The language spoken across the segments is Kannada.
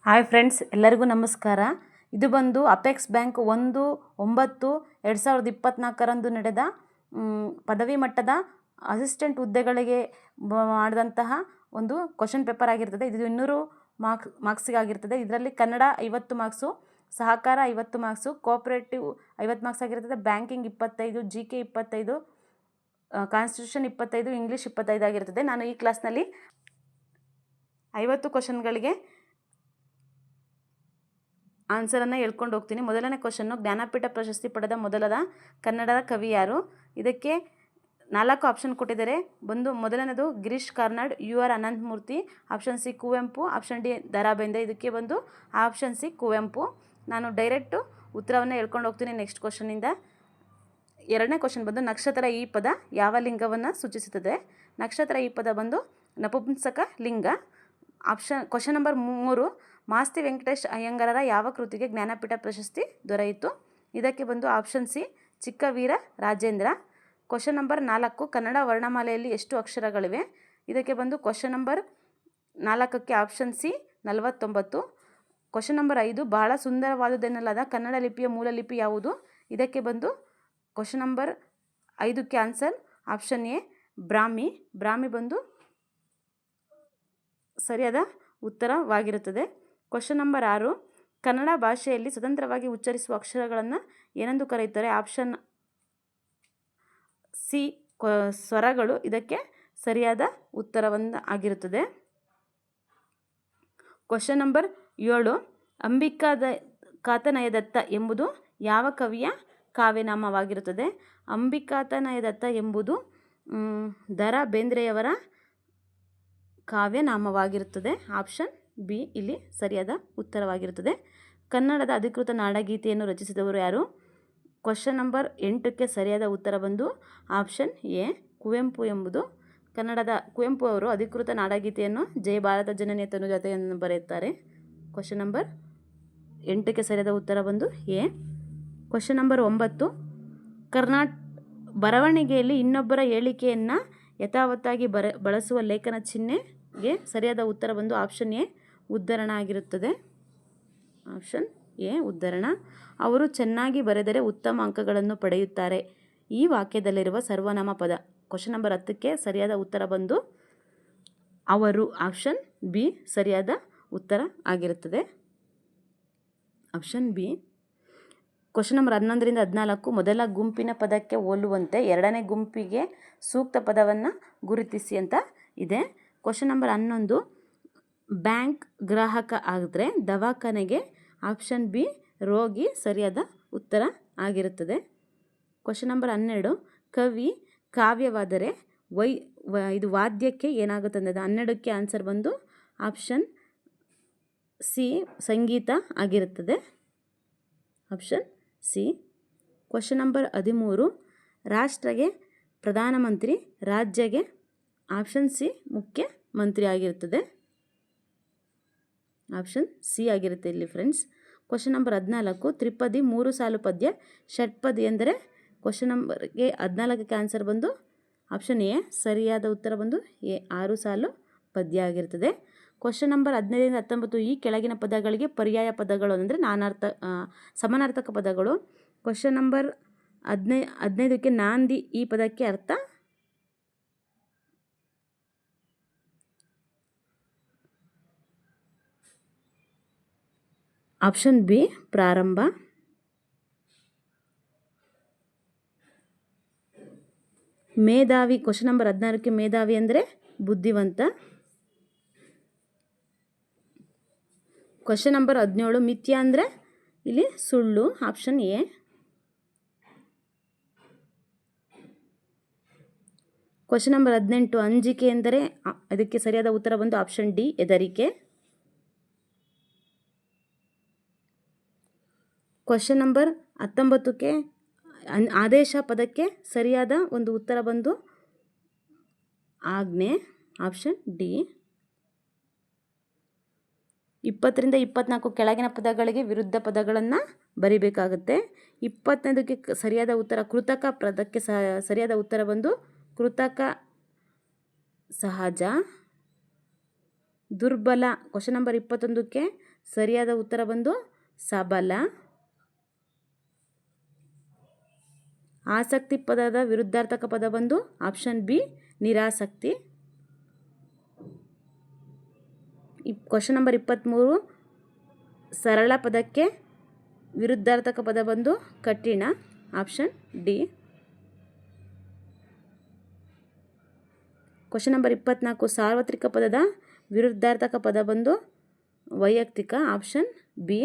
ಹಾಯ್ ಫ್ರೆಂಡ್ಸ್, ಎಲ್ಲರಿಗೂ ನಮಸ್ಕಾರ. ಇದು ಬಂದು ಅಪೆಕ್ಸ್ ಬ್ಯಾಂಕ್ 1/9/2024 ನಡೆದ ಪದವಿ ಮಟ್ಟದ ಅಸಿಸ್ಟೆಂಟ್ ಹುದ್ದೆಗಳಿಗೆ ಮಾಡಿದಂತಹ ಒಂದು ಕ್ವಶನ್ ಪೇಪರ್ ಆಗಿರ್ತದೆ. ಇದು 200 ಮಾರ್ಕ್ಸಿಗಾಗಿರ್ತದೆ. ಇದರಲ್ಲಿ ಕನ್ನಡ 50 ಮಾರ್ಕ್ಸು, ಸಹಕಾರ 50 ಮಾರ್ಕ್ಸು, ಕೋಆಪರೇಟಿವ್ 50 ಮಾರ್ಕ್ಸ್ ಆಗಿರ್ತದೆ, ಬ್ಯಾಂಕಿಂಗ್ 25, GK 25, ಕಾನ್ಸ್ಟಿಟ್ಯೂಷನ್ 25, ಇಂಗ್ಲೀಷ್ 25 ಆಗಿರ್ತದೆ. ನಾನು ಈ ಕ್ಲಾಸ್ನಲ್ಲಿ 50 ಕ್ವಶನ್ಗಳಿಗೆ ಆನ್ಸರನ್ನು ಹೇಳ್ಕೊಂಡು ಹೋಗ್ತೀನಿ. ಮೊದಲನೇ ಕ್ವಶನ್ನು, ಜ್ಞಾನಪೀಠ ಪ್ರಶಸ್ತಿ ಪಡೆದ ಮೊದಲದ ಕನ್ನಡದ ಕವಿ ಯಾರು? ಇದಕ್ಕೆ 4 ಆಪ್ಷನ್ ಕೊಟ್ಟಿದ್ದಾರೆ. ಮೊದಲನೇದು Girish Karnad, UR Ananthamurthy, option C Kuvempu, option D Da Ra Bendre. ಇದಕ್ಕೆ ಬಂದು ಆಪ್ಷನ್ ಸಿ ಕುವೆಂಪು. ನಾನು ಡೈರೆಕ್ಟು ಉತ್ತರವನ್ನು ಹೇಳ್ಕೊಂಡು ಹೋಗ್ತೀನಿ ನೆಕ್ಸ್ಟ್ ಕ್ವಶನಿಂದ. ಎರಡನೇ ಕ್ವಶನ್ ಬಂದು, ನಕ್ಷತ್ರ ಈ ಪದ ಯಾವ ಲಿಂಗವನ್ನು ಸೂಚಿಸುತ್ತದೆ? ನಕ್ಷತ್ರ ಈ ಪದ ಬಂದು ನಪುಂಸಕ ಲಿಂಗ. ಕ್ವಶನ್ ನಂಬರ್ 3, ಮಾಸ್ತಿ ವೆಂಕಟೇಶ್ ಅಯ್ಯಂಗಾರರ ಯಾವ ಕೃತಿಗೆ ಜ್ಞಾನಪೀಠ ಪ್ರಶಸ್ತಿ ದೊರೆಯಿತು? ಇದಕ್ಕೆ ಬಂದು option C Chikkaveera Rajendra. Question number 4, Kannada ವರ್ಣಮಾಲೆಯಲ್ಲಿ ಎಷ್ಟು ಅಕ್ಷರಗಳಿವೆ? ಇದಕ್ಕೆ ಬಂದು ಕ್ವಶನ್ ನಂಬರ್ 4ಕ್ಕೆ ಆಪ್ಷನ್ ಸಿ 49. ಕ್ವಶನ್ ನಂಬರ್ 5, ಬಹಳ ಸುಂದರವಾದುದೆನ್ನಲಾದ ಕನ್ನಡ ಲಿಪಿಯ ಮೂಲ ಲಿಪಿ ಯಾವುದು? ಇದಕ್ಕೆ ಬಂದು ಕ್ವಶನ್ ನಂಬರ್ 5ಕ್ಕೆ answer option A Brahmi. Brahmi ಬಂದು ಸರಿಯಾದ ಉತ್ತರವಾಗಿರುತ್ತದೆ. ಕ್ವಶನ್ ನಂಬರ್ 6, ಕನ್ನಡ ಭಾಷೆಯಲ್ಲಿ ಸ್ವತಂತ್ರವಾಗಿ ಉಚ್ಚರಿಸುವ ಅಕ್ಷರಗಳನ್ನು ಏನೆಂದು ಕರೆಯುತ್ತಾರೆ? ಆಪ್ಷನ್ ಸಿ ಸ್ವರಗಳು ಇದಕ್ಕೆ ಸರಿಯಾದ ಉತ್ತರವನ್ನು ಆಗಿರುತ್ತದೆ. ಕ್ವಶನ್ ನಂಬರ್ 7, ಅಂಬಿಕಾತನಯದತ್ತ ಎಂಬುದು ಯಾವ ಕವಿಯ ಕಾವ್ಯನಾಮವಾಗಿರುತ್ತದೆ? ಅಂಬಿಕಾತನಯದತ್ತ ಎಂಬುದು ದ ರಾ ಬೇಂದ್ರೆಯವರ ಕಾವ್ಯನಾಮವಾಗಿರುತ್ತದೆ. ಆಪ್ಷನ್ ಬಿ ಇಲ್ಲಿ ಸರಿಯಾದ ಉತ್ತರವಾಗಿರುತ್ತದೆ. ಕನ್ನಡದ ಅಧಿಕೃತ ನಾಡಗೀತೆಯನ್ನು ರಚಿಸಿದವರು ಯಾರು? ಕ್ವಶನ್ ನಂಬರ್ 8ಕ್ಕೆ ಸರಿಯಾದ ಉತ್ತರ ಬಂದು ಆಪ್ಷನ್ ಎ ಕುವೆಂಪು ಎಂಬುದು. ಕುವೆಂಪು ಅವರು ಅಧಿಕೃತ ನಾಡಗೀತೆಯನ್ನು ಜಯ ಭಾರತ ಜನನಿಯ ತನುಜಾತೆಯನ್ನು ಬರೆಯುತ್ತಾರೆ. ಕ್ವಶನ್ ನಂಬರ್ 8ಕ್ಕೆ ಸರಿಯಾದ ಉತ್ತರ ಬಂದು ಎ. ಕ್ವಶನ್ ನಂಬರ್ 9, ಬರವಣಿಗೆಯಲ್ಲಿ ಇನ್ನೊಬ್ಬರ ಹೇಳಿಕೆಯನ್ನು ಯಥಾವತ್ತಾಗಿ ಬಳಸುವ ಲೇಖನ ಚಿಹ್ನೆಗೆ ಸರಿಯಾದ ಉತ್ತರ ಬಂದು ಆಪ್ಷನ್ ಎ ಉದ್ಧರಣ ಆಗಿರುತ್ತದೆ. ಆಪ್ಷನ್ ಎ ಉದ್ಧರಣ. ಅವರು ಚೆನ್ನಾಗಿ ಬರೆದರೆ ಉತ್ತಮ ಅಂಕಗಳನ್ನು ಪಡೆಯುತ್ತಾರೆ. ಈ ವಾಕ್ಯದಲ್ಲಿರುವ ಸರ್ವನಾಮ ಪದ. ಕ್ವಶನ್ ನಂಬರ್ 10ಕ್ಕೆ ಸರಿಯಾದ ಉತ್ತರ ಬಂದು ಅವರು. ಆಪ್ಷನ್ ಬಿ ಸರಿಯಾದ ಉತ್ತರ ಆಗಿರುತ್ತದೆ. Option B. ಕ್ವಶನ್ ನಂಬರ್ 11ರಿಂದ 14, ಮೊದಲ ಗುಂಪಿನ ಪದಕ್ಕೆ ಹೋಲುವಂತೆ ಎರಡನೇ ಗುಂಪಿಗೆ ಸೂಕ್ತ ಪದವನ್ನು ಗುರುತಿಸಿ ಅಂತ ಇದೆ. ಕ್ವಶನ್ ನಂಬರ್ 11, ಬ್ಯಾಂಕ್ ಗ್ರಾಹಕ ಆದರೆ ದವಾಖಾನೆಗೆ. ಆಪ್ಷನ್ ಬಿ ರೋಗಿ ಸರಿಯಾದ ಉತ್ತರ ಆಗಿರುತ್ತದೆ. ಕ್ವಶನ್ ನಂಬರ್ 12, ಕವಿ ಕಾವ್ಯವಾದರೆ ಇದು ವಾದ್ಯಕ್ಕೆ ಏನಾಗುತ್ತದೆ? 12ಕ್ಕೆ ಆನ್ಸರ್ ಬಂದು ಆಪ್ಷನ್ ಸಿ ಸಂಗೀತ ಆಗಿರುತ್ತದೆ. Option C. ಕ್ವಶನ್ ನಂಬರ್ 13, ರಾಷ್ಟ್ರಗೆ ಪ್ರಧಾನಮಂತ್ರಿ, ರಾಜ್ಯಗೆ ಆಪ್ಷನ್ ಸಿ ಮುಖ್ಯಮಂತ್ರಿ ಆಗಿರುತ್ತದೆ. ಆಪ್ಷನ್ ಸಿ ಆಗಿರುತ್ತೆ ಇಲ್ಲಿ ಫ್ರೆಂಡ್ಸ್. ಕ್ವಶನ್ ನಂಬರ್ 14, ತ್ರಿಪದಿ 3 ಸಾಲು ಪದ್ಯ, ಷಟ್ಪದಿ ಎಂದರೆ? ಕ್ವಶನ್ ನಂಬರ್ಗೆ 14ಕ್ಕೆ ಆನ್ಸರ್ ಬಂದು ಆಪ್ಷನ್ ಎ ಸರಿಯಾದ ಉತ್ತರ ಬಂದು ಎ 6 ಸಾಲು ಪದ್ಯ ಆಗಿರ್ತದೆ. ಕ್ವಶನ್ ನಂಬರ್ 15ರಿಂದ 19, ಈ ಕೆಳಗಿನ ಪದಗಳಿಗೆ ಪರ್ಯಾಯ ಪದಗಳು ಅಂದರೆ ಸಮಾನಾರ್ಥಕ ಪದಗಳು. ಕ್ವಶನ್ ನಂಬರ್ 15ಕ್ಕೆ ನಾಂದಿ ಈ ಪದಕ್ಕೆ ಅರ್ಥ? ಆಪ್ಷನ್ ಬಿ ಪ್ರಾರಂಭ. ಮೇಧಾವಿ. ಕ್ವಶನ್ ನಂಬರ್ 16ಕ್ಕೆ ಮೇಧಾವಿ ಅಂದರೆ ಬುದ್ಧಿವಂತ. ಕ್ವಶನ್ ನಂಬರ್ 17, ಮಿಥ್ಯ ಅಂದರೆ ಇಲ್ಲಿ ಸುಳ್ಳು. Option A. ಕ್ವಶನ್ ನಂಬರ್ 18, ಅಂಜಿಕೆ ಎಂದರೆ? ಅದಕ್ಕೆ ಸರಿಯಾದ ಉತ್ತರ ಬಂದು ಆಪ್ಷನ್ ಡಿ ಹೆದರಿಕೆ. ಕ್ವಶನ್ ನಂಬರ್ 19ಕ್ಕೆ ಆದೇಶ ಪದಕ್ಕೆ ಸರಿಯಾದ ಒಂದು ಉತ್ತರ ಬಂದು ಆಜ್ಞೆ. Option D. 20ರಿಂದ 24 ಕೆಳಗಿನ ಪದಗಳಿಗೆ ವಿರುದ್ಧ ಪದಗಳನ್ನು ಬರಿಬೇಕಾಗುತ್ತೆ. 25ಕ್ಕೆ ಸರಿಯಾದ ಉತ್ತರ ಕೃತಕ ಪದಕ್ಕೆ ಸರಿಯಾದ ಉತ್ತರ ಬಂದು ಕೃತಕ ಸಹಜ. ದುರ್ಬಲ. ಕ್ವಶನ್ ನಂಬರ್ 21ಕ್ಕೆ ಸರಿಯಾದ ಉತ್ತರ ಬಂದು ಸಬಲ. ಆಸಕ್ತಿ ಪದದ ವಿರುದ್ಧಾರ್ಥಕ ಪದ ಬಂದು ಆಪ್ಷನ್ ಬಿ ನಿರಾಸಕ್ತಿ. ಕ್ವಶನ್ ನಂಬರ್ 23, ಸರಳ ಪದಕ್ಕೆ ವಿರುದ್ಧಾರ್ಥಕ ಪದ ಬಂದು ಕಠಿಣ, ಆಪ್ಷನ್ ಡಿ. ಕ್ವಶನ್ ನಂಬರ್ 24, ಸಾರ್ವತ್ರಿಕ ಪದದ ವಿರುದ್ಧಾರ್ಥಕ ಪದ ಬಂದು ವೈಯಕ್ತಿಕ, ಆಪ್ಷನ್ ಬಿ.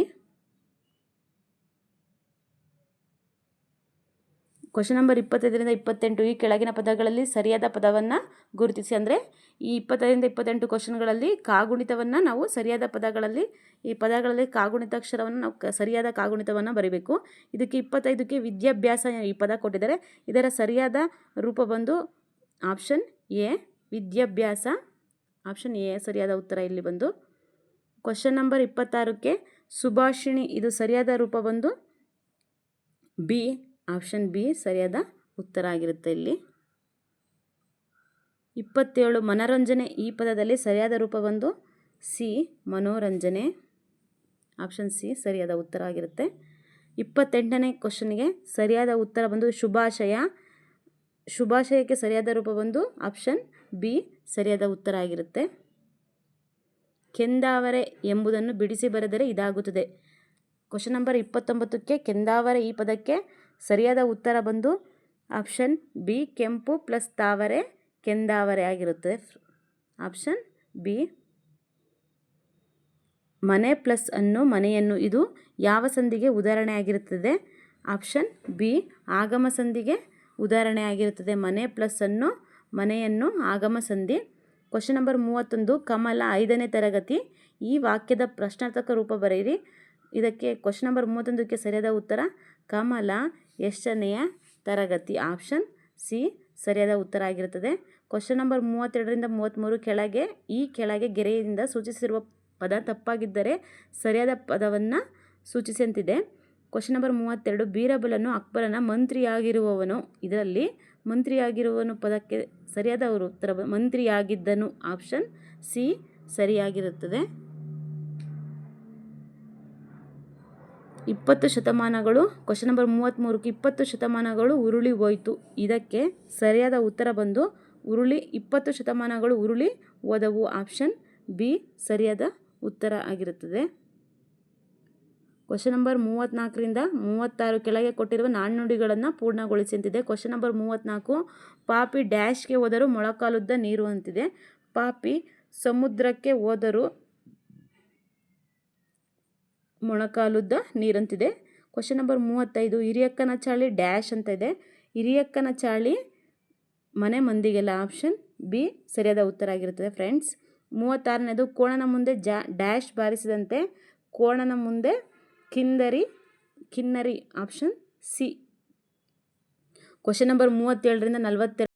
ಕ್ವಶನ್ ನಂಬರ್ 25ರಿಂದ 28, ಈ ಕೆಳಗಿನ ಪದಗಳಲ್ಲಿ ಸರಿಯಾದ ಪದವನ್ನು ಗುರುತಿಸಿ. ಅಂದರೆ ಈ 25ರಿಂದ 28 ಕ್ವಶನ್ಗಳಲ್ಲಿ ಕಾಗುಣಿತವನ್ನು ನಾವು ಸರಿಯಾದ ಪದಗಳಲ್ಲಿ, ಈ ಪದಗಳಲ್ಲಿ ಕಾಗುಣಿತಾಕ್ಷರವನ್ನು ನಾವು ಸರಿಯಾದ ಕಾಗುಣಿತವನ್ನು ಬರೀಬೇಕು. ಇದಕ್ಕೆ 25ಕ್ಕೆ ವಿದ್ಯಾಭ್ಯಾಸ ಈ ಪದ ಕೊಟ್ಟಿದ್ದಾರೆ. ಇದರ ಸರಿಯಾದ ರೂಪ ಬಂದು ಆಪ್ಷನ್ ಎ ವಿದ್ಯಾಭ್ಯಾಸ, ಆಪ್ಷನ್ ಎ ಸರಿಯಾದ ಉತ್ತರ ಇಲ್ಲಿ ಬಂದು. ಕ್ವಶನ್ ನಂಬರ್ 26ಕ್ಕೆ ಸುಭಾಷಿಣಿ, ಇದು ಸರಿಯಾದ ರೂಪ ಬಂದು ಬಿ, ಆಪ್ಷನ್ ಬಿ ಸರಿಯಾದ ಉತ್ತರ ಆಗಿರುತ್ತೆ ಇಲ್ಲಿ. 27 ಮನರಂಜನೆ, ಈ ಪದದಲ್ಲಿ ಸರಿಯಾದ ರೂಪ ಬಂದು ಸಿ ಮನೋರಂಜನೆ, ಆಪ್ಷನ್ ಸಿ ಸರಿಯಾದ ಉತ್ತರ ಆಗಿರುತ್ತೆ. 28ನೇ ಕ್ವಶನ್ಗೆ ಸರಿಯಾದ ಉತ್ತರ ಬಂದು ಶುಭಾಶಯ. ಶುಭಾಶಯಕ್ಕೆ ಸರಿಯಾದ ರೂಪ ಬಂದು ಆಪ್ಷನ್ ಬಿ ಸರಿಯಾದ ಉತ್ತರ ಆಗಿರುತ್ತೆ. ಕೆಂದಾವರೆ ಎಂಬುದನ್ನು ಬಿಡಿಸಿ ಬರೆದರೆ ಇದಾಗುತ್ತದೆ. ಕ್ವಶನ್ ನಂಬರ್ 29ಕ್ಕೆ ಕೆಂದಾವರೆ ಈ ಪದಕ್ಕೆ ಸರಿಯಾದ ಉತ್ತರ ಬಂದು ಆಪ್ಷನ್ ಬಿ ಕೆಂಪು ಪ್ಲಸ್ ತಾವರೆ ಕೆಂದಾವರೆ ಆಗಿರುತ್ತೆ, ಆಪ್ಷನ್ ಬಿ. ಮನೆ ಪ್ಲಸ್ ಅನ್ನು ಮನೆಯನ್ನು, ಇದು ಯಾವ ಸಂಧಿಗೆ ಉದಾಹರಣೆ ಆಗಿರುತ್ತದೆ? ಆಪ್ಷನ್ ಬಿ ಆಗಮ ಸಂಧಿಗೆ ಉದಾಹರಣೆ ಆಗಿರುತ್ತದೆ. ಮನೆ ಪ್ಲಸ್ ಅನ್ನು ಮನೆಯನ್ನು ಆಗಮ ಸಂಧಿ. ಕ್ವಶನ್ ನಂಬರ್ 31, ಕಮಲ 5ನೇ ತರಗತಿ, ಈ ವಾಕ್ಯದ ಪ್ರಶ್ನಾರ್ಥಕ ರೂಪ ಬರೆಯಿರಿ. ಇದಕ್ಕೆ ಕ್ವಶನ್ ನಂಬರ್ 31ಕ್ಕೆ ಸರಿಯಾದ ಉತ್ತರ ಕಮಲ ಎಷ್ಟನೆಯ ತರಗತಿ, ಆಪ್ಷನ್ ಸಿ ಸರಿಯಾದ ಉತ್ತರ ಆಗಿರುತ್ತದೆ. ಕ್ವಶನ್ ನಂಬರ್ 32ರಿಂದ 33, ಕೆಳಗೆ ಗೆರೆಯಿಂದ ಸೂಚಿಸಿರುವ ಪದ ತಪ್ಪಾಗಿದ್ದರೆ ಸರಿಯಾದ ಪದವನ್ನು ಸೂಚಿಸಂತಿದೆ. ಕ್ವಶನ್ ನಂಬರ್ 32, ಬೀರಬಲನು ಅಕ್ಬರನ ಮಂತ್ರಿಯಾಗಿರುವವನು, ಇದರಲ್ಲಿ ಮಂತ್ರಿಯಾಗಿರುವವನು ಪದಕ್ಕೆ ಸರಿಯಾದ ಉತ್ತರ ಮಂತ್ರಿಯಾಗಿದ್ದನು, ಆಪ್ಷನ್ ಸಿ ಸರಿಯಾಗಿರುತ್ತದೆ. 20 ಶತಮಾನಗಳು, ಕ್ವಶನ್ ನಂಬರ್ 33ಕ್ಕೆ 20 ಶತಮಾನಗಳು ಉರುಳಿ ಹೋಯಿತು, ಇದಕ್ಕೆ ಸರಿಯಾದ ಉತ್ತರ ಬಂದು 20 ಶತಮಾನಗಳು ಉರುಳಿ ಹೋದವು, ಆಪ್ಷನ್ ಬಿ ಸರಿಯಾದ ಉತ್ತರ ಆಗಿರುತ್ತದೆ. ಕ್ವಶನ್ ನಂಬರ್ 34ರಿಂದ 36, ಕೆಳಗೆ ಕೊಟ್ಟಿರುವ ನಾಣ್ಣುಡಿಗಳನ್ನು ಪೂರ್ಣಗೊಳಿಸಿ ಅಂತಿದೆ. ಕ್ವಶನ್ ನಂಬರ್ 34, ಪಾಪಿ ಡ್ಯಾಶ್ಗೆ ಹೋದರೂ ಮೊಳಕಾಲುದ್ದ ನೀರು ಅಂತಿದೆ. ಪಾಪಿ ಸಮುದ್ರಕ್ಕೆ ಹೋದರೂ ಮೊಳಕಾಲುದ್ದ ನೀರಂತಿದೆ. ಕ್ವಶನ್ ನಂಬರ್ 35, ಹಿರಿಯಕ್ಕನ ಚಾಳಿ ಡ್ಯಾಶ್ ಅಂತ ಇದೆ. ಹಿರಿಯಕ್ಕನ ಚಾಳಿ ಮನೆ ಮಂದಿಗೆಲ್ಲ, ಆಪ್ಷನ್ ಬಿ ಸರಿಯಾದ ಉತ್ತರ ಆಗಿರುತ್ತದೆ ಫ್ರೆಂಡ್ಸ್. 36ನೇದು, ಕೋಣನ ಮುಂದೆ ಡ್ಯಾಶ್ ಬಾರಿಸಿದಂತೆ ಕೋಣನ ಮುಂದೆ ಕಿನ್ನರಿ, ಆಪ್ಷನ್ ಸಿ. ಕ್ವಶನ್ ನಂಬರ್ 37ರಿಂದ 42,